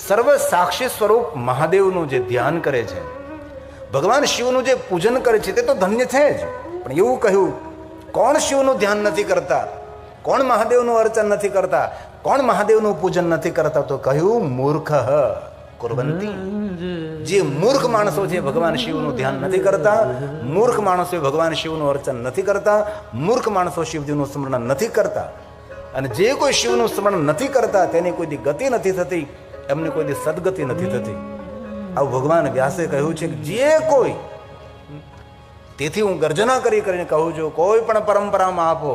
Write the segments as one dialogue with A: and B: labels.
A: સર્વ સાક્ષી સ્વરૂપ મહાદેવનું જે ધ્યાન કરે છે, ભગવાન શિવનું જે પૂજન કરે છે તે તો ધન્ય છે જ. પણ એવું કહ્યું, કોણ શિવનું ધ્યાન નથી કરતા, કોણ મહાદેવનું અર્ચન નથી કરતા, કોણ મહાદેવનું પૂજન નથી કરતા? તો કહ્યું મૂર્ખ કુર્વંતી. જે મૂર્ખ માણસો છે ભગવાન શિવનું ધ્યાન નથી કરતા, મૂર્ખ માણસો ભગવાન શિવનું અર્ચન નથી કરતા, મૂર્ખ માણસો શિવજીનું સ્મરણ નથી કરતા. અને જે કોઈ શિવનું સ્મરણ નથી કરતા તેની કોઈ દી ગતિ નથી થતી, એમને કોઈ દી સદગતિ નથી થતી. આવું ભગવાન વ્યાસે કહ્યું છે કે જે કોઈ, તેથી હું ગર્જના કરીને કહું છું, કોઈ પણ પરંપરામાં આપો,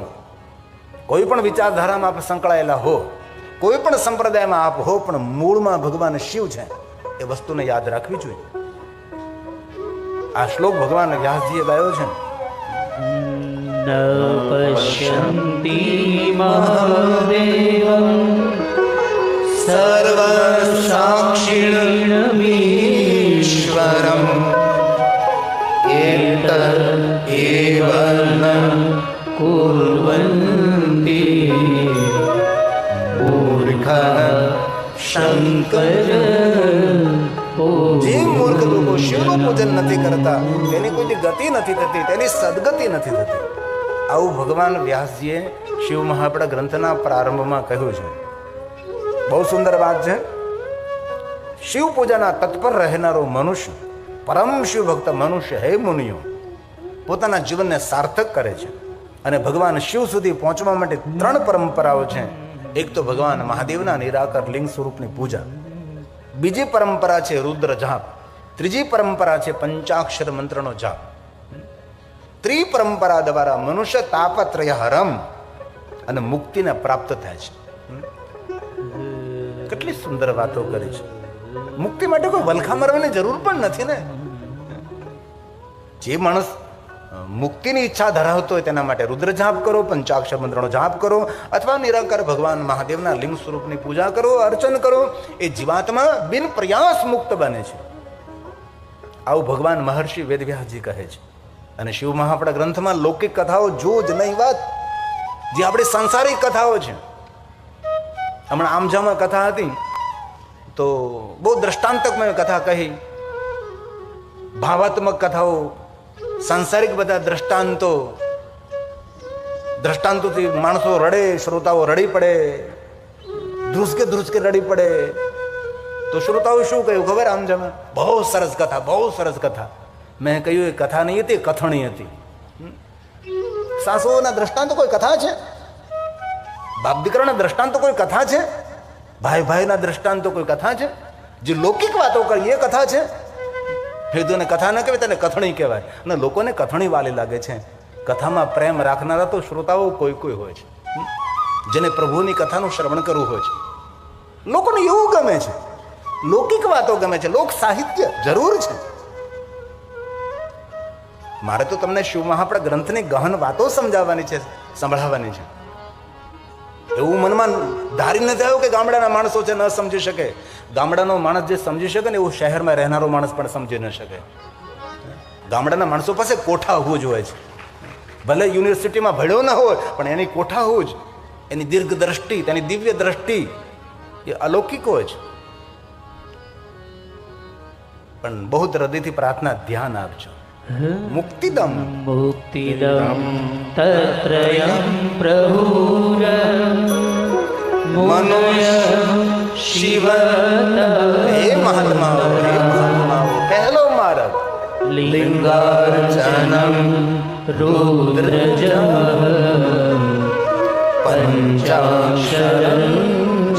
A: કોઈ પણ વિચારધારામાં આપ સંકળાયેલા હો, કોઈ પણ સંપ્રદાયમાં આપ હો, પણ મૂળમાં ભગવાન શિવ છે એ વસ્તુને યાદ રાખવી જોઈએ. આ શ્લોક ભગવાન વ્યાસજીએ ગાયો છે.
B: ન પશ્યન્તિ મહાદેવં સર્વ સાક્ષિણમીશ્વરં એતદ એવ ન કુર્વન્તિ મૂર્ખ શંકર.
A: જે મૂર્ખ લોકો શિવનું પૂજન નથી કરતા તેની કોઈ ગતિ નથી થતી, તેની સદગતિ નથી થતી. આવું ભગવાન વ્યાસજીએ શિવ મહાપડા ગ્રંથના પ્રારંભમાં કહ્યું છે. બહુ સુંદર વાત છે. શિવ પૂજાના તત્પર રહેનારો મનુષ્ય, પરમ શિવ ભક્ત મનુષ્ય, હે મુનિઓ, પોતાના જીવનને સાર્થક કરે છે. અને ભગવાન શિવ સુધી પહોંચવા માટે 3 પરંપરાઓ છે. એક તો ભગવાન મહાદેવના નિરાકાર લિંગ સ્વરૂપની પૂજા, બીજી પરંપરા છે રુદ્ર જાપ, ત્રીજી પરંપરા છે પંચાક્ષર મંત્રનો જાપ. ત્રિપરંપરા દ્વારા મનુષ્ય તાપત્રય હરમ અને મુક્તિને પ્રાપ્ત થાય છે. કેટલી સુંદર વાતો કરી છે. મુક્તિ માટે કોઈ વલખા મારવાની જરૂર પણ નથી ને. જે માણસ મુક્તિની ઈચ્છા ધરાવતો હોય તેના માટે રુદ્ર જાપ કરો, પંચાક્ષર મંત્રનો જાપ કરો, અથવા નિરાકાર ભગવાન મહાદેવના લિંગ સ્વરૂપની પૂજા કરો, અર્ચન કરો. એ જીવાત્મા બિન પ્રયાસ મુક્ત બને છે. આવું ભગવાન મહર્ષિ વેદવ્યાસજી કહે છે. અને શિવ મહાપડા ગ્રંથમાં લૌકિક કથાઓ જો જ નહીં વાત, જે આપણી સાંસારિક કથાઓ છે. હમણાં આમજામાં કથા હતી તો બહુ દ્રષ્ટાંતકમય કથા કહી, ભાવાત્મક કથાઓ, સાંસારિક બધા દ્રષ્ટાંતોથી માણસો રડે, શ્રોતાઓ રડી પડે, ધ્રુસકે રડી પડે. તો શ્રોતાઓ શું કહ્યું ખબર? આમજામાં બહુ સરસ કથા, બહુ સરસ કથા. મેં કહ્યું એ કથા નહીં હતી, કથણી હતી. સાસુઓના દ્રષ્ટાંતો કોઈ કથા છે? બાપ દીકરાના દ્રષ્ટાંતો કોઈ કથા છે? ભાઈના દ્રષ્ટાંતો કોઈ કથા છે? જે લૌકિક વાતો કરી એ કથા છે? હેદુને કથા ન કહેવાય, તેને કથણી કહેવાય. અને લોકોને કથણી વાલી લાગે છે. કથામાં પ્રેમ રાખનારા તો શ્રોતાઓ કોઈ હોય છે, જેને પ્રભુની કથાનું શ્રવણ કરવું હોય છે. લોકોને એવું ગમે છે, લૌકિક વાતો ગમે છે, લોક સાહિત્ય જરૂર છે. મારે તો તમને શિવ મહાપડા ગ્રંથની ગહન વાતો સમજાવવાની છે, સંભળાવવાની છે. એવું મનમાં ધારી નથી આવ્યું કે ગામડાના માણસો છે ન સમજી શકે. ગામડાનો માણસ જે સમજી શકે ને એવું શહેરમાં રહેનારો માણસ પણ સમજી ન શકે. ગામડાના માણસો પાસે કોઠા હોવું જ હોય છે. ભલે યુનિવર્સિટીમાં ભણ્યો ન હોય, પણ એની કોઠા હોવું જ, એની દીર્ઘ દ્રષ્ટિ, તેની દિવ્ય દ્રષ્ટિ એ અલૌકિક હોય છે. પણ બહુ હૃદયથી પ્રાર્થના, ધ્યાન આપજો. મુક્તિદમ
B: તત્રયં પ્રભુર મનોય શિવ.
A: હે મહાત્માઓ, પહેલો માર્ગ
B: લિંગાર્ચનમ રુદ્રજમ પંચાક્ષરં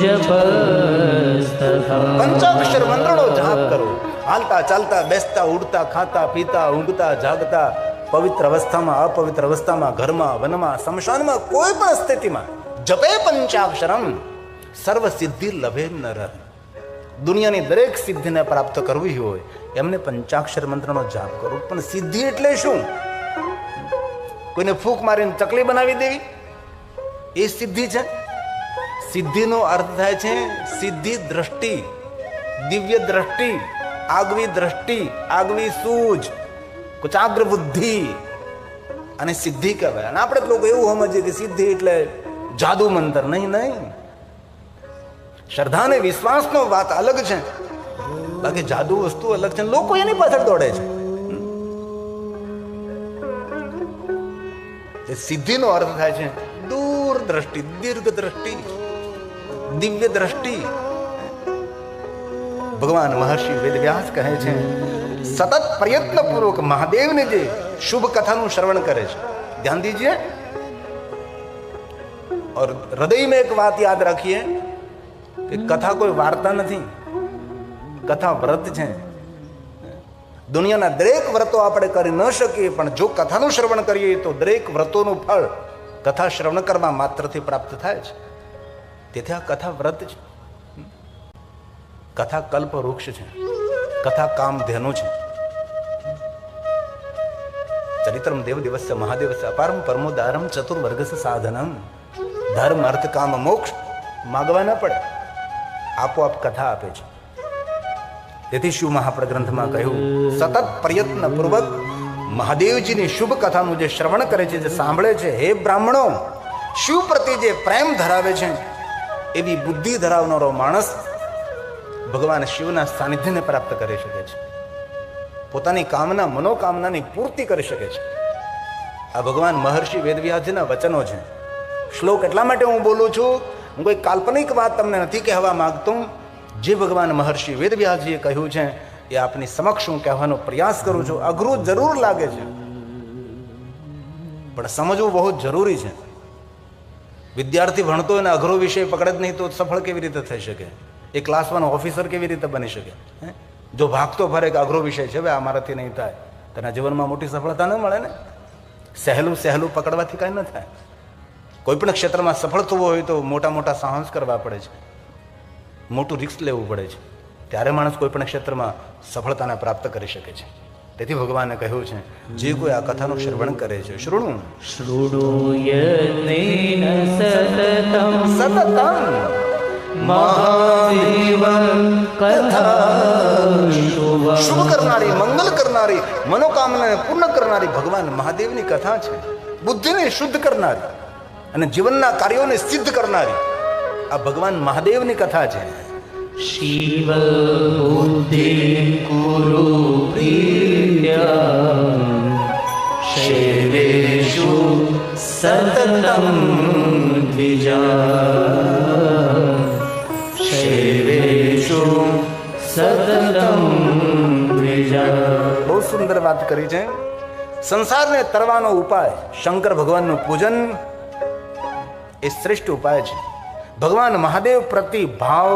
B: જપસ્તથા.
A: પંચાક્ષર મંત્રનો જાપ કરો. હાલતા ચાલતા, બેસતા, ઉડતા, ખાતા, પીતા, ઊંઘતા, જાગતા, પવિત્ર અવસ્થામાં, અપવિત્ર અવસ્થામાં, ઘરમાં, વનમાં, સ્મશાનમાં, કોઈ પણ સ્થિતિમાં જપે પંચાક્ષરમ સર્વ સિદ્ધિ લભે નર. દુનિયાની દરેક સિદ્ધિને પ્રાપ્ત કરવી હોય એમને પંચાક્ષર મંત્રનો જાપ કરો. પણ સિદ્ધિ એટલે શું? કોઈને ફૂંક મારીને ચકલી બનાવી દેવી એ સિદ્ધિ છે? સિદ્ધિનો અર્થ થાય છે સિદ્ધિ દ્રષ્ટિ, દિવ્ય દ્રષ્ટિ, આગવી દ્રષ્ટિ, આગવી સૂઝ, કુચાગ્ર બુદ્ધિ, અને સિદ્ધિ કહેવાય. અને આપણે લોકો એવું સમજીએ કે સિદ્ધિ એટલે જાદુ મંત્ર. નહીં. શ્રદ્ધા અને વિશ્વાસનો વાત અલગ છે, બાકી જાદુ વસ્તુ અલગ છે. લોકો એની પાછળ દોડે છે. એ સિદ્ધિનો અર્થ થાય છે દૂર દ્રષ્ટિ, દીર્ઘ દ્રષ્ટિ, દિવ્ય દ્રષ્ટિ. ભગવાન મહર્ષિ વેદવ્યાસ કહે છે સતત પ્રયત્ન પૂર્વક મહાદેવને જે શુભ કથાનું શ્રવણ કરે છે. ધ્યાન દીजिए और हृदय में एक बात याद रखिए कि कथा कोई वार्ता નથી, કથા વ્રત છે. દુનિયાના દરેક વ્રતો આપણે કરી ન શકીએ, પણ જો કથાનું શ્રવણ કરીએ તો દરેક વ્રતોનું ફળ કથા શ્રવણ કરવા માત્રથી પ્રાપ્ત થાય છે. તેથી આ કથા વ્રત છે. કથા કલ્પ વૃક્ષ છે, કથા કામધેનુ છે. ચરિત્રમ દેવ દિવસ્ય મહાદેવસ્ય અપારમ પરમોદારમ ચતુર્વર્ગસ્ય સાધનમ. ધર્મ અર્થ કામ મોક્ષ માગવા ન પડે, આપોઆપ કથા આપે છે. તેથી શિવ મહાપ્રદ ગ્રંથમાં કહ્યું સતત પ્રયત્ન પૂર્વક મહાદેવજીની શુભ કથાનું જે શ્રવણ કરે છે, જે સાંભળે છે, હે બ્રાહ્મણો, શિવ પ્રત્યે જે પ્રેમ ધરાવે છે એવી બુદ્ધિ ધરાવનારો માણસ ભગવાન શિવના સાનિધ્યને પ્રાપ્ત કરી શકે છે. પોતાની કામના મનોકામનાની પૂર્તિ કરી શકે છે. આ ભગવાન મહર્ષિ વેદવ્યાસજીના વચનો છે. શ્લોક એટલા માટે હું બોલું છું, હું કોઈ કાલ્પનિક વાત તમને નથી કહેવા માંગતો. જે ભગવાન મહર્ષિ વેદવ્યાસજીએ કહ્યું છે એ આપની સમક્ષ હું કહેવાનો પ્રયાસ કરું છું. અઘરું જરૂર લાગે છે, પણ સમજવું બહુ જરૂરી છે. વિદ્યાર્થી ભણતો એને અઘરો વિષય પકડે જ નહીં તો સફળ કેવી રીતે થઈ શકે? એ ક્લાસ 1 ઓફિસર કેવી રીતે બની શકે? જો ભાગતો ફરે કે અઘરો વિષય છે, ભાઈ અમારાથી નહીં થાય, તેના જીવનમાં મોટી સફળતા ન મળે ને. સહેલું સહેલું પકડવાથી કાંઈ ન થાય. કોઈ પણ ક્ષેત્રમાં સફળ થવું હોય તો મોટા મોટા સાહસ કરવા પડે છે, મોટું રિસ્ક લેવું પડે છે, ત્યારે માણસ કોઈ પણ ક્ષેત્રમાં સફળતાને પ્રાપ્ત કરી શકે છે. તેથી ભગવાને કહ્યું છે જે કોઈ આ કથાનું શ્રવણ કરે છે, શૃણુ
B: શૃણુયનેન સતતમ
A: સતતમ
B: મહાદેવ કથા
A: શુભ કરનારી, મંગલ કરનારી, મનોકામનાને પૂર્ણ કરનારી ભગવાન મહાદેવની કથા છે. બુદ્ધિને શુદ્ધ કરનારી અને જીવનના કાર્યોને સિદ્ધ કરનારી આ ભગવાન મહાદેવની કથા છે.
B: શિવ બુદ્ધિ કુરુ પ્રિયા શૈવેષુ સતતમ દ્વિજા શૈવેષુ સતતમ દ્વિજા.
A: બહુ સુંદર વાત કરી છે. સંસારને તરવાનો ઉપાય શંકર ભગવાનનું પૂજન એ શ્રેષ્ઠ ઉપાય છે. ભગવાન મહાદેવ પ્રતિ ભાવ,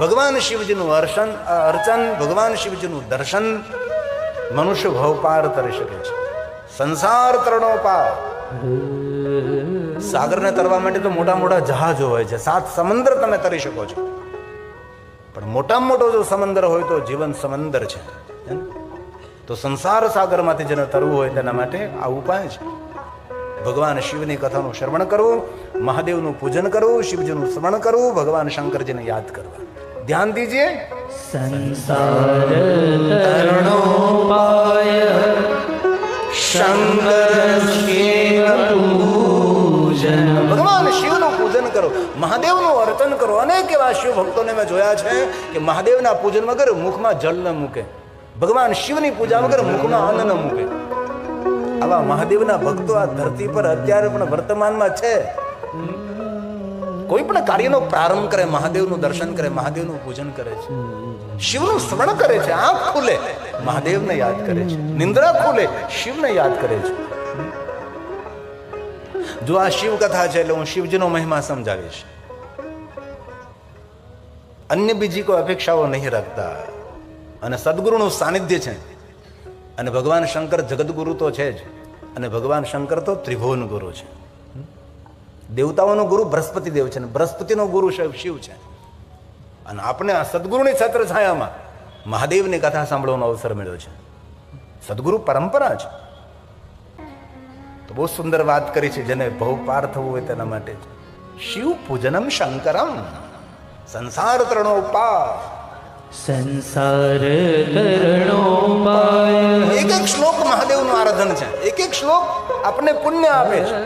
A: ભગવાન શિવજીનું અર્ચન, ભગવાન શિવજીનું દર્શન મનુષ્ય ભવ પાર તરી શકે છે. સંસાર તરણો પાર. સાગરને તરવા માટે તો મોટા મોટા જહાજો હોય છે, 7 સમંદર તમે તરી શકો છો, પણ મોટામાં મોટો જો સમંદર હોય તો જીવન સમંદર છે. તો સંસાર સાગરમાંથી જેને તરવું હોય તેના માટે આ ઉપાય છે. ભગવાન શિવની કથાનું શ્રવણ કરવું, મહાદેવનું પૂજન કરવું, શિવજીનું સ્મરણ કરવું, ભગવાન શંકરજીને યાદ કરવા. ધ્યાન દીजिए
B: સંસાર તરણોપાય શંકર શિવ પૂજન.
A: ભગવાન શિવનું પૂજન કરો, મહાદેવનું અર્ચન કરો. અનેક એવા શિવ ભક્તોને મેં જોયા છે કે મહાદેવના પૂજન વગર મુખમાં જલ ન મૂકે, ભગવાન શિવની પૂજા વગર મુખમાં અન્ન ન મૂકે. આવા મહાદેવના ભક્તો આ ધરતી પર અત્યારે પણ વર્તમાનમાં છે. કોઈ પણ કાર્યનો પ્રારંભ કરે, મહાદેવનું દર્શન કરે, મહાદેવનું પૂજન કરે છે, શિવનું સ્મરણ કરે છે. આંખ ખુલે મહાદેવને યાદ કરે છે, નિંદ્રા ખુલે શિવને યાદ કરે છે. જો આ શિવ કથા છે એટલે હું શિવજીનો મહિમા સમજાવીશ. અન્ય બીજી કોઈ અપેક્ષાઓ નહીં રાખતા. અને સદગુરુનું સાનિધ્ય છે. અને ભગવાન શંકર જગતગુરુ તો છે જ, અને ભગવાન શંકર તો ત્રિભુવન ગુરુ છે. દેવતાઓનો ગુરુ બૃહસ્પતિ દેવ છે, અને બૃહસ્પતિનો ગુરુ શિવ છે. અને આપણે આ સદગુરુની છત્ર છાયામાં મહાદેવની કથા સાંભળવાનો અવસર મળ્યો છે. સદગુરુ પરંપરા છે. તો બહુ સુંદર વાત કરી છે. જેને ભવ પાર થવું હોય તેના માટે શિવ પૂજનમ શંકરમ સંસાર તરણો પાર.
B: સંસાર તરણોપાય.
A: એક એક શ્લોક મહાદેવનું આરાધન છે. એક એક શ્લોક આપણને પુણ્ય આપે છે.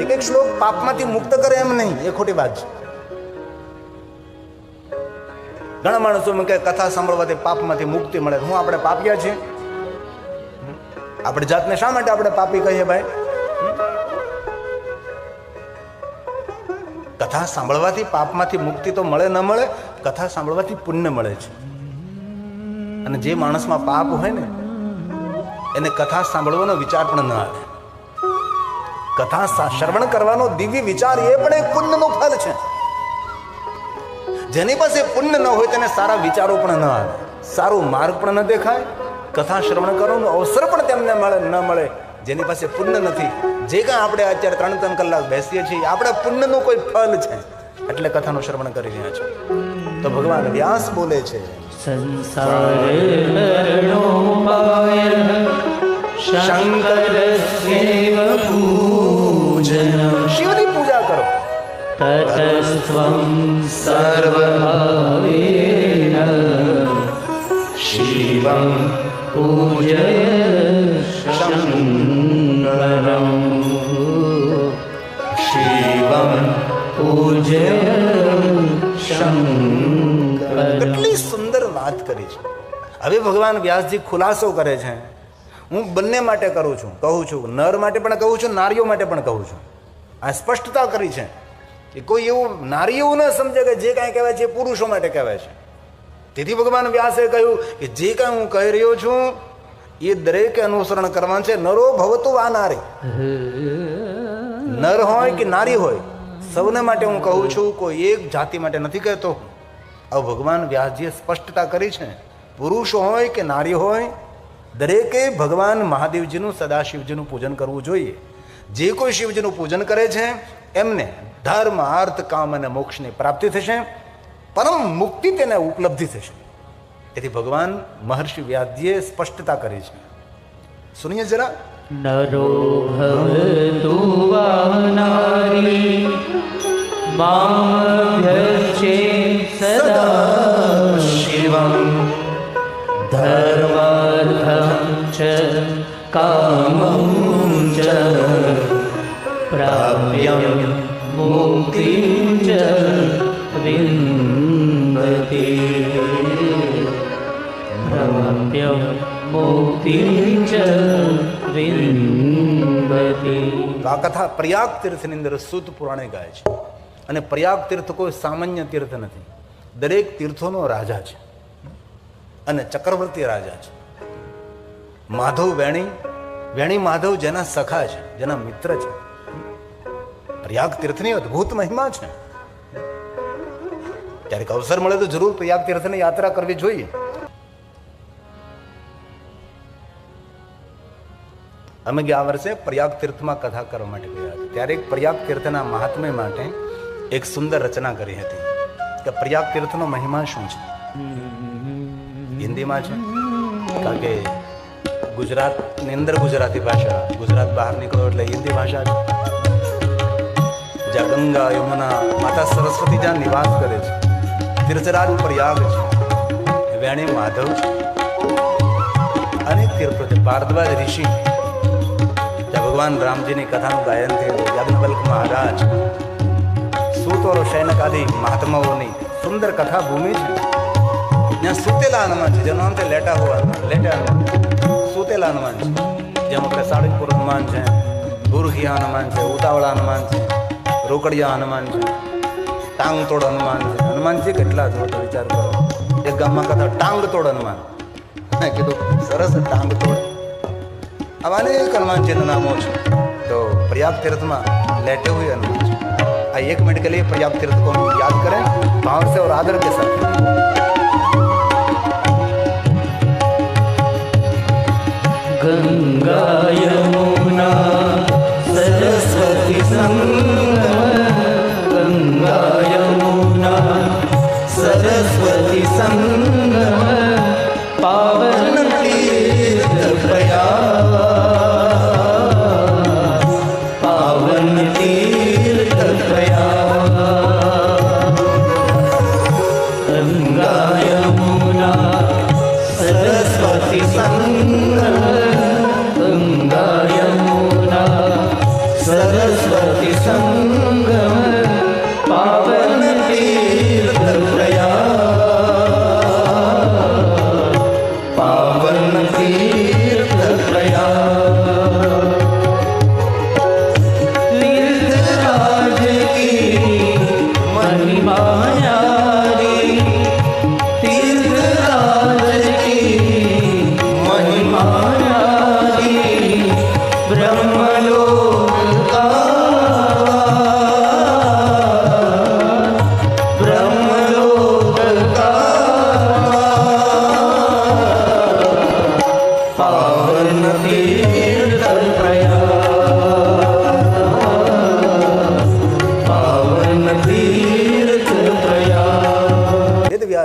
A: એક એક શ્લોક પાપમાંથી મુક્ત કરે એમ નહીં, એ ખોટી વાત છે. ઘણા માણસો એમ કે કથા સાંભળવાથી પાપમાંથી મુક્તિ મળે. હું આપણે પાપિયા છીએ? આપણે જાતને શા માટે આપણે પાપી કહીએ ભાઈ? કથા સાંભળવાથી પાપમાંથી મુક્તિ તો મળે ન મળે, કથા સાંભળવાથી પુણ્ય મળે છે. અને જે માણસમાં પાપ હોય ને એને કથા સાંભળવાનો વિચાર પણ ન આવે. કથા શ્રવણ કરવાનો દિવ્ય વિચાર એ પણ એક પુણ્યનું ફળ છે. જેની પાસે પુણ્ય ન હોય તેને સારા વિચારો પણ ન આવે, સારો માર્ગ પણ ન દેખાય, કથા શ્રવણ કરવાનો અવસર પણ તેમને મળે ન મળે. જેની પાસે પુણ્ય નથી, જે કાંઈ આપણે અત્યારે 3-3 કલાક બેસીએ છીએ, આપણે પુણ્યનું કોઈ ફળ છે એટલે કથાનું શ્રવણ કરી રહ્યા છે. તો ભગવાન વ્યાસ બોલે છે,
B: સંસાર તરણો પાય શંકર સેવ પૂજન.
A: શિવની પૂજા કરો.
B: તતસ્ત્વં સર્વભાવેન શિવં પૂજય શંકરં. શિવં પૂજય શંકરં.
A: કેટલી સુંદર વાત કરી છે. હવે ભગવાન વ્યાસજી ખુલાસો કરે છે. હું બંને માટે કરું છું, કહું છું, નર માટે પણ કહું છું, નારીઓ માટે પણ કહું છું. આ સ્પષ્ટતા કરી છે કે કોઈ એવું નારી એવું ન સમજે કે જે કાંઈ કહેવાય છે એ પુરુષો માટે કહેવાય છે. તેથી ભગવાન વ્યાસે કહ્યું કે જે કાંઈ હું કહી રહ્યો છું એ દરેકે અનુસરણ કરવાનું છે. નરો ભવતુ વા નારી, નર હોય કે નારી હોય, સૌને માટે હું કહું છું, કોઈ એક જાતિ માટે નથી કહેતો. હવે ભગવાન વ્યાસજીએ સ્પષ્ટતા કરી છે. પુરુષ હોય કે નારી હોય, દરેકે ભગવાન મહાદેવજીનું, સદાશિવજીનું પૂજન કરવું જોઈએ. જે કોઈ શિવજીનું પૂજન કરે છે એમને ધર્મ, અર્થ, કામ અને મોક્ષની પ્રાપ્તિ થશે, પરમ મુક્તિ તેને ઉપલબ્ધિ થશે. તેથી ભગવાન મહર્ષિ વ્યાસજીએ સ્પષ્ટતા કરી છે. સુનિએ જરા.
B: નરો ભવતુ વા નારી મામભ્યર્ચે સદા શિવં ધર્માર્થં ચ કામં ચ પ્રાપ્યં મુક્તિં ચ વિંદતિ. પ્રાપ્યં મુક્તિં ચ વિંદતિ.
A: આ કથા પ્રયાગ તીર્થની અંદર સૂત પુરાણે ગાય છે. અને પ્રયાગ તીર્થ કોઈ સામાન્ય તીર્થ નથી, દરેક તીર્થોનો રાજા છે અને ચક્રવર્તી રાજા છે. માધવ વેણી, વેણી માધવ જેના સખા છે, જેના મિત્ર છે. પ્રયાગ તીર્થની અદ્ભુત મહિમા છે. ક્યારેક અવસર મળે તો જરૂર પ્રયાગ તીર્થની યાત્રા કરવી જોઈએ. અમે ગયા વર્ષે પ્રયાગ તીર્થમાં કથા કરવા માટે ગયા હતા. ત્યારે એક પ્રયાગ તીર્થના મહાત્મ્ય માટે એક સુંદર રચના કરી હતી કે પ્રયાગ તીર્થનો મહિમા શું છે. હિન્દીમાં છે, કારણ કે ગુજરાતની અંદર ગુજરાતી ભાષા, ગુજરાત બહાર નીકળો એટલે હિન્દી ભાષા છે. જ્યાં ગંગા, યમુના, માતા સરસ્વતી જ્યાં નિવાસ કરે છે, તીર્થરાજ પ્રયાગ છે, વેણી માધવ છે, અનેક તીર્થો છે. ભારદ્વાજ ઋષિ, જ્યાં ભગવાન રામજીની કથાનું ગાયન થયું, યાજ્ઞવલ્ક મહારાજ, સૂત और शैनक आदि महात्माओं सुंदर कथा भूमि है. यहाँ सुतेला हनुमान છે, જેનું નામ છે લેટા હુआ हनुमान, લેટા હનુમાન, સુતેલા હનુમાન છે. જેમ આપણે સાળીપુર હનુમાન છે, ગુરખિયા હનુમાન છે, ઉતાવળા હનુમાન છે, રોકડિયા હનુમાન છે, ટાંગ તોડ હનુમાન છે. હનુમાન છે કેટલા જો તો વિચાર કરો. એક ગામમાં કથા ટાંગ તોડ હનુમાન, મેં કીધું સરસ ટાંગ તોડ. આવા અનેક હનુમાનજીના નામો છે. તો પ્રયાગ तीर्थમાં लेटे हुए हनुमान जी. 1 मिनट के लिए प्रयाग तीर्थ को याद करें भाव से और आदर के साथ.
B: गंगा यमुना सरस्वती संगम, गंगा यमुना सरस्वती संगम, पावन तीर्थ प्रयाग, पावन तीर्थ प्रयाग. गंगा यमुना सरस्वती संगम, गंगा यमुना सरस्वती संगम, पावन तीर्थ प्रयाग.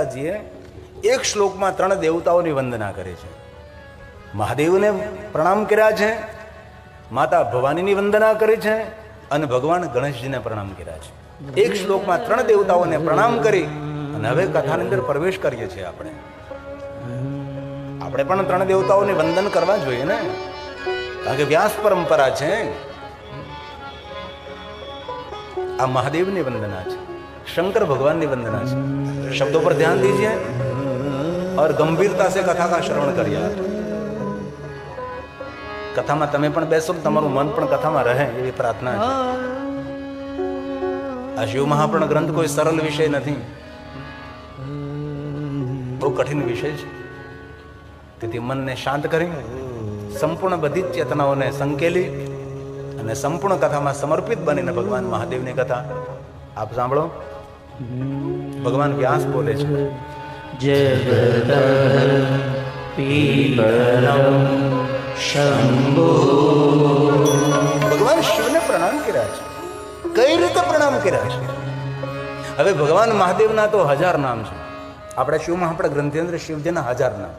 A: વેદવ્યાસજીએ એક શ્લોકમાં 3 દેવતાઓની વંદના કરી છે. મહાદેવને પ્રણામ કર્યા છે, માતા ભવાનીની વંદના કરી છે અને ભગવાન ગણેશજીને પ્રણામ કર્યા છે. એક શ્લોકમાં 3 દેવતાઓને પ્રણામ કરી અને હવે કથાની અંદર પ્રવેશ કરીએ છીએ. આપણે પણ 3 દેવતાઓને વંદન કરવા જોઈએ ને, કારણ કે વ્યાસ પરંપરા છે. આ મહાદેવની વંદના છે, शंकर भगवान की वंदना है. शब्दों पर ध्यान दीजिए और गंभीरता से कथा का श्रवण करिए. कथा में तमे पण बेसो, तमारू मन पण कथा में रहे एवी प्रार्थना है. आ शिव महापुराण ग्रंथ कोई सरल विषय नहीं, बहुत कठिन विषय है. તેથી મનને શાંત કરી સંપૂર્ણ બધી ચેતનાઓને સંકેલી અને સંપૂર્ણ કથામાં સમર્પિત બનીને ભગવાન મહાદેવની કથા આપ સાંભળો. ભગવાન વ્યાસ બોલે છે, ભગવાન શિવને પ્રણામ કર્યા છે. કઈ રીતે પ્રણામ કર્યા છે? હવે ભગવાન મહાદેવના તો 1000 નામ છે. આપણા શિવમાં આપણા ગ્રંથની અંદર શિવજીના 1000 નામ.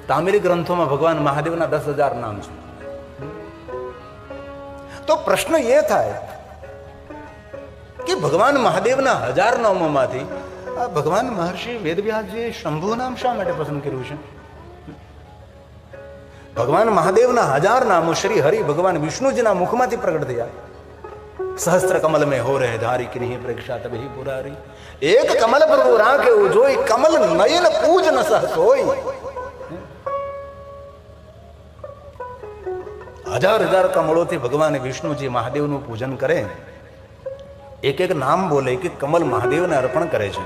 A: તામિલ ગ્રંથોમાં ભગવાન મહાદેવના 10,000 નામ છે. તો પ્રશ્ન એ થાય કે ભગવાન મહાદેવના 1000 નામોમાંથી આ ભગવાન મહર્ષિ વેદવ્યાસજીએ શંભુ નામ શા માટે પસંદ કર્યું છે? ભગવાન મહાદેવના 1000 નામો શ્રી હરિ ભગવાન વિષ્ણુજીના મુખમાંથી પ્રગટ થયા. સહસ્ત્ર કમલ મેં હો રહે ધારી કિન્હી પ્રેક્ષા તબહી પુરારી. એક કમલ પ્રભુ રાખે જોઈ, કમલ નયન પૂજ ન સહસ હોય. 1000 કમળોથી ભગવાન વિષ્ણુજી મહાદેવનું પૂજન કરે. એક એક નામ બોલે, એક એક કમલ મહાદેવને અર્પણ કરે છે.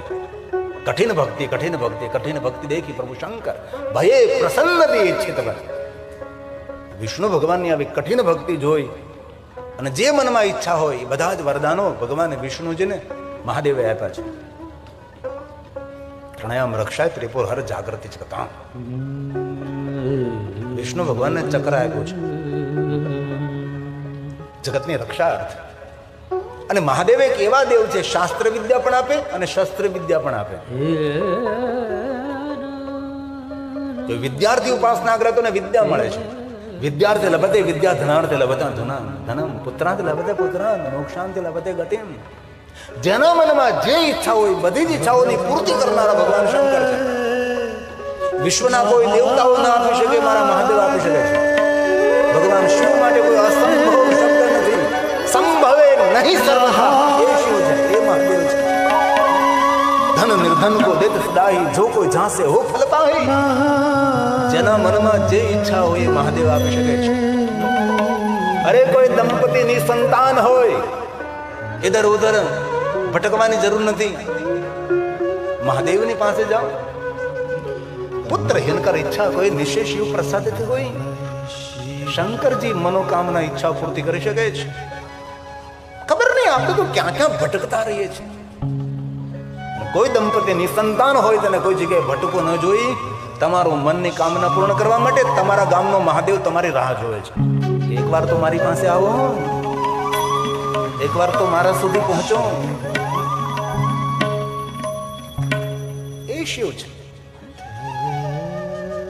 A: કઠિન ભક્તિ, કઠિન ભક્તિ, કઠિન ભક્તિ દેખી પ્રભુ શંકર ભયે પ્રસન્ન દી ઈચ્છિત. વિષ્ણુ ભગવાનની આવી કઠિન ભક્તિ જોઈ અને જે મનમાં ઈચ્છા હોય એ બધા જ વરદાનો ભગવાન વિષ્ણુજીને મહાદેવે આપ્યા છે. ત્રણયામ રક્ષાય ત્રિપુર હર જાગૃતિ ચકતા. વિષ્ણુ ભગવાનને ચક્ર આપ્યું છે જગતની રક્ષા અર્થ. અને મહાદેવ એક એવા દેવ છે, શાસ્ત્ર વિદ્યા પણ આપે અને શસ્ત્ર વિદ્યા પણ આપે. જો વિદ્યાર્થી ઉપાસના કરે તો વિદ્યા મળે છે. વિદ્યાર્થી લભતે વિદ્યા, ધનાર્થે લભતા ધનમ, પુત્રાર્થે લભતે પુત્રાન, મોક્ષાંતે લભતે ગતિમ. જેના મનમાં જે ઈચ્છા હોય બધી જ ઈચ્છાઓની પૂર્તિ કરનારા ભગવાન શંકર છે. વિશ્વના કોઈ દેવતાઓ ના આપી શકે, મારા મહાદેવ આપી શકે છે. ભગવાન શિવ માટે કોઈ અસંભવ શબ્દ નથી. સંભવે નહીં સર્વથા એ શિવ છે, એ મહાદેવ છે. ધન નિર્ધન કો દેત સદાઈ, જો કોઈ ઝાંસે હો ફલ પાહી. જેના મનમાં જે ઈચ્છા હોય એ મહાદેવ આપી શકે છે. અરે કોઈ દંપતી ની સંતાન હોય, ઇધર ઉધર ભટકવાની જરૂર નથી. મહાદેવની પાસે જાઓ. પુત્ર હિનકર ઈચ્છા કોઈ નિશ્ચય શિવ પ્રસાદથી હોય. શંકરજી મનોકામના ઈચ્છા પૂર્તિ કરી શકે છે. ખબર નહીં આપણે તો ક્યાં ક્યાં ભટકતા રહીએ છીએ. કોઈ દંપતીની સંતાન હોય તેને કોઈ જગ્યાએ ભટકવું ન જોઈ. તમારું મનની કામના પૂર્ણ કરવા માટે તમારા ગામનો મહાદેવ તમારી રાહ જોવે છે. એકવાર તો મારી પાસે આવો, એકવાર તો મારા સુધી પહોંચો. એ શિવ છે.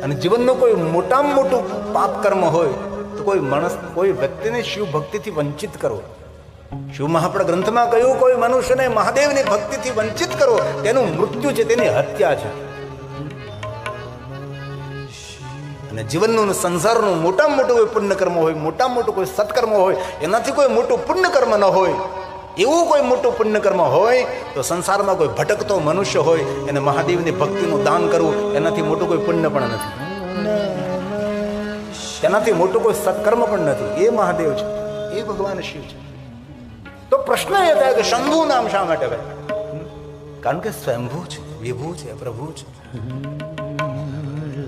A: અને જીવનનું કોઈ મોટામાં મોટું પાપ કર્મ હોય તો કોઈ માણસ, કોઈ વ્યક્તિને શિવ ભક્તિથી વંચિત કરો. શિવ મહાપુરાણ ગ્રંથમાં કહ્યું, કોઈ મનુષ્યને મહાદેવની ભક્તિથી વંચિત કરો તેનું મૃત્યુ છે, તેની હત્યા છે. અને જીવનનું સંસારનું મોટામાં મોટું કોઈ પુણ્ય કર્મ હોય, મોટામાં મોટું કોઈ સત્કર્મ હોય, એનાથી કોઈ મોટું પુણ્ય કર્મ ન હોય. એવું કોઈ મોટું પુણ્ય કર્મ હોય તો સંસારમાં કોઈ ભટકતો મનુષ્ય હોય એને મહાદેવની ભક્તિનું દાન કરવું એનાથી મોટું કોઈ પુણ્ય પણ નથી. તેનાથી મોટું કોઈ સત્કર્મ પણ નથી. એ મહાદેવ છે, એ ભગવાન શિવ છે. તો પ્રશ્ન એ થાય કે શંભુ નામ શા માટે હોય? કારણ કે સ્વયંભૂ છે, વિભૂ છે, પ્રભુ છે,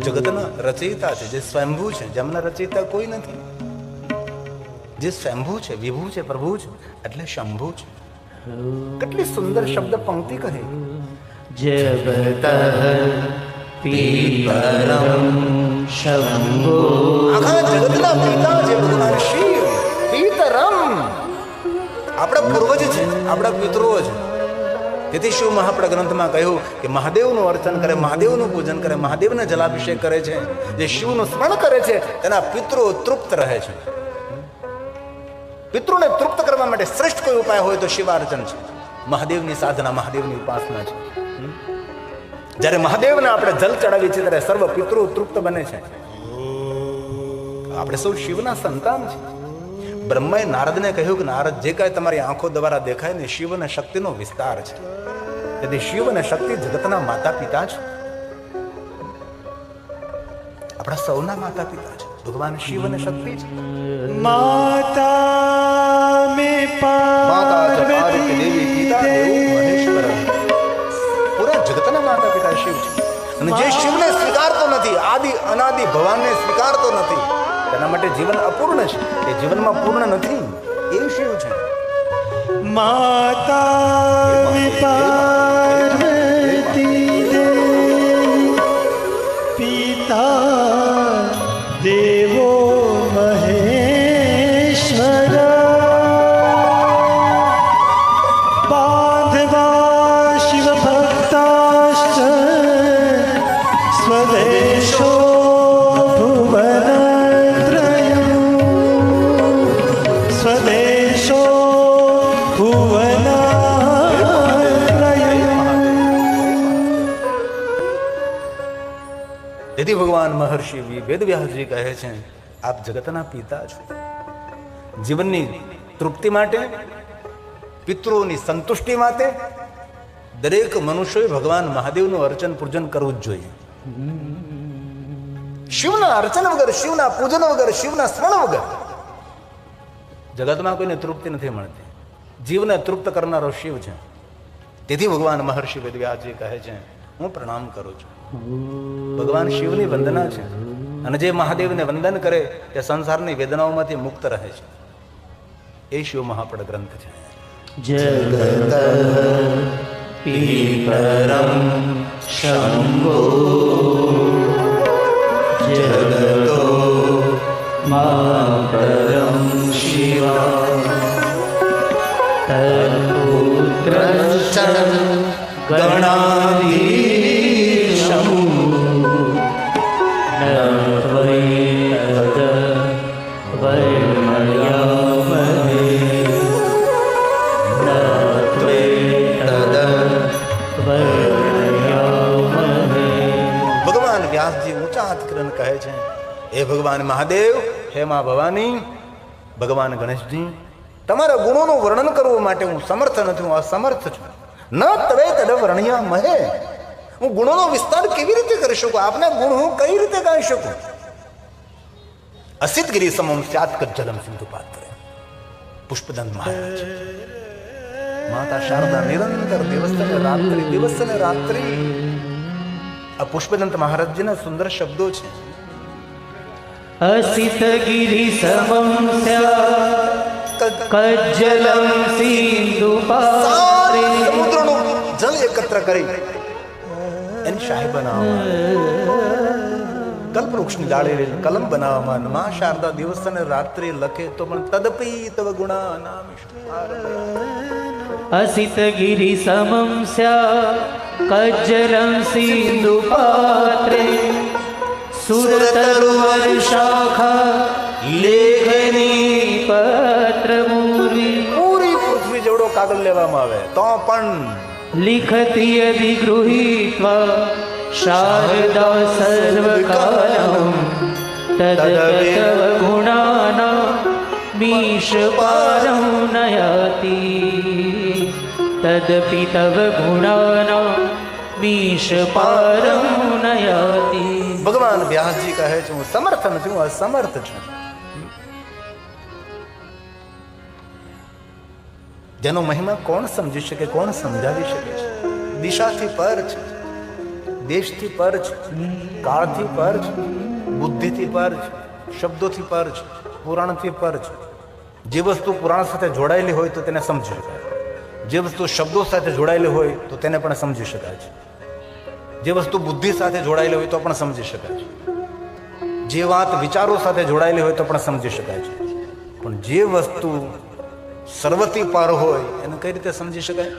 A: જગતના રચયિતા છે. જે સ્વયંભૂ છે, જેમના રચયિતા કોઈ નથી. જે સ્વયંભૂ છે, વિભૂ છે, પ્રભુ છે, એટલે શંભુ છે. કેટલી સુંદર શબ્દ પંક્તિ કહે. આખા જગતના પિતા છે ભગવાન શિવ. પિતરમ આપણા પૂર્વજ છે, આપણા પિતૃઓ છે. તેથી શિવ મહાપડ ગ્રંથમાં કહ્યું કે મહાદેવનું અર્ચન કરે, મહાદેવનું પૂજન કરે, મહાદેવને જલાભિષેક કરે છે, જે શિવનું સ્મરણ કરે છે તેના પિતૃ તૃપ્ત રહે છે. પિતૃને તૃપ્ત કરવા માટે શ્રેષ્ઠ કોઈ ઉપાય હોય તો શિવાર્ચન છે, મહાદેવની સાધના, મહાદેવની ઉપાસના છે. જ્યારે મહાદેવને આપણે જલ ચડાવીએ છીએ ત્યારે સર્વ પિતૃ તૃપ્ત બને છે. આપણે સૌ શિવના સંતાન છે. બ્રહ્માએ નારદને કહ્યું કે નારદ, જે કાંઈ તમારી આંખો દ્વારા દેખાય ને શિવ અને શક્તિનો વિસ્તાર છે. તેથી શિવ અને શક્તિ જગતના માતા પિતા છે, આપણા સૌના માતા પિતા છે. ભગવાન શિવ અને શક્તિ છે.
B: માતા મે પાર્વતી
A: દેવી પિતા દેવો મહેશ્વર, પૂરા જગતના માતા પિતા શિવ છે. અને જે શિવને સ્વીકારતો નથી, આદિ અનાદિ ભગવાનને સ્વીકારતો નથી, તેના માટે જીવન અપૂર્ણ છે, એ જીવનમાં પૂર્ણ નથી. એ શિવ છે.
B: માતા મે પાર્વતી દેવી પિતા દેવો મહેશ્વર, બાંધવા શિવ ભક્તાશ્ચ સ્વદેશો ભુવનત્રયં, સ્વદેશો
A: તેથી ભગવાન મહર્ષિ વેદવ્યાસજી કહે છે, આપ જગતના પિતા છો. જીવનની તૃપ્તિ માટે, પિતૃઓની સંતુષ્ટિ માટે દરેક મનુષ્યોએ ભગવાન મહાદેવનું અર્ચન પૂજન કરવું જ જોઈએ. શિવના અર્ચન વગર, શિવના પૂજન વગર, શિવના સ્મરણ વગર જગતમાં કોઈને તૃપ્તિ નથી મળતી. જીવને તૃપ્ત કરનારો શિવ છે. તેથી ભગવાન મહર્ષિ વેદવ્યાસજી કહે છે, હું પ્રણામ કરું છું. ભગવાન શિવની વંદના છે, અને જે મહાદેવને વંદન કરે તે સંસારની વેદનાઓમાંથી મુક્ત રહે છે. એ શિવ મહાપડ ગ્રંથ છે.
B: જગત પીપરમ શંભો જગતો માતરમ શિવા તત્પુત્ર ગણાધીશમ નત્વૈતદ વર્ણયામહે
A: ભગવાન વ્યાસજી ઊંચા હાથ કરીને કહે છે, હે ભગવાન મહાદેવ, હે મા ભવાની, ભગવાન ગણેશજી, તમારા ગુણોનું વર્ણન કરવા માટે હું સમર્થ નથી, હું અસમર્થ છું. ન તવે તદ વર્ણ્યા મહે, હું ગુણોનો વિસ્તાર કેવી રીતે કરી શકું? આપના ગુણ હું કઈ રીતે ગાઈ શકું? અસિત ગિરી સમમ સ્યાત કજ્જલમ સિંધુ પાત્રે. પુષ્પદંત મહારાજ, માતા શારદા નિરંતર દિવસ અને રાત્રિ, દિવસ અને રાત્રિ આ પુષ્પદંત મહારાજજીના સુંદર શબ્દો છે.
B: અસિત ગિરી સમમ કજ્જલમ સિંધુ પાત્રે,
A: સમુદ્રનું જલ એકત્ર કરી એની શાહી બનાવવામાં, કલ્પવૃક્ષની ડાળે કલમ બનાવવામાં મા શારદા દિવસ અને રાત્રિ લખે તો પણ તદપી તવ ગુણા નામ.
B: અસિત ગિરી સમમ કજ્જલમ સિંધુ પાત્રે સુરતરુવર શાખા લેખની પત્ર મૂર્વી.
A: પૂરી પૃથ્વી જેવડો કાગળ લેવામાં આવે તો પણ
B: લિખતી અધિગૃહીત્વા શારદા સર્વકાલમ તદપિતવ ગુણાના મીશ પારં નયતિ, તદપિતવ ગુણાના મીશ પારં નયતિ.
A: ભગવાન વ્યાસજી કહે છે, હું સમર્થ નથી, હું અસમર્થ છું. જેનો મહિમા કોણ સમજી શકે, કોણ સમજાવી શકે છે? દિશાથી પર છે, દેશથી પર છે, કાળથી પર છે, બુદ્ધિથી પર છે, શબ્દોથી પર છે, પુરાણથી પર છે. જે વસ્તુ પુરાણ સાથે જોડાયેલી હોય તો તેને સમજી શકાય, જે વસ્તુ શબ્દો સાથે જોડાયેલી હોય તો તેને પણ સમજી શકાય છે, જે વસ્તુ બુદ્ધિ સાથે જોડાયેલી હોય તો પણ સમજી શકાય છે, જે વાત વિચારો સાથે જોડાયેલી હોય તો પણ સમજી શકાય છે. પણ જે વસ્તુ સર્વથી પાર હોય એને કઈ રીતે સમજી શકાય?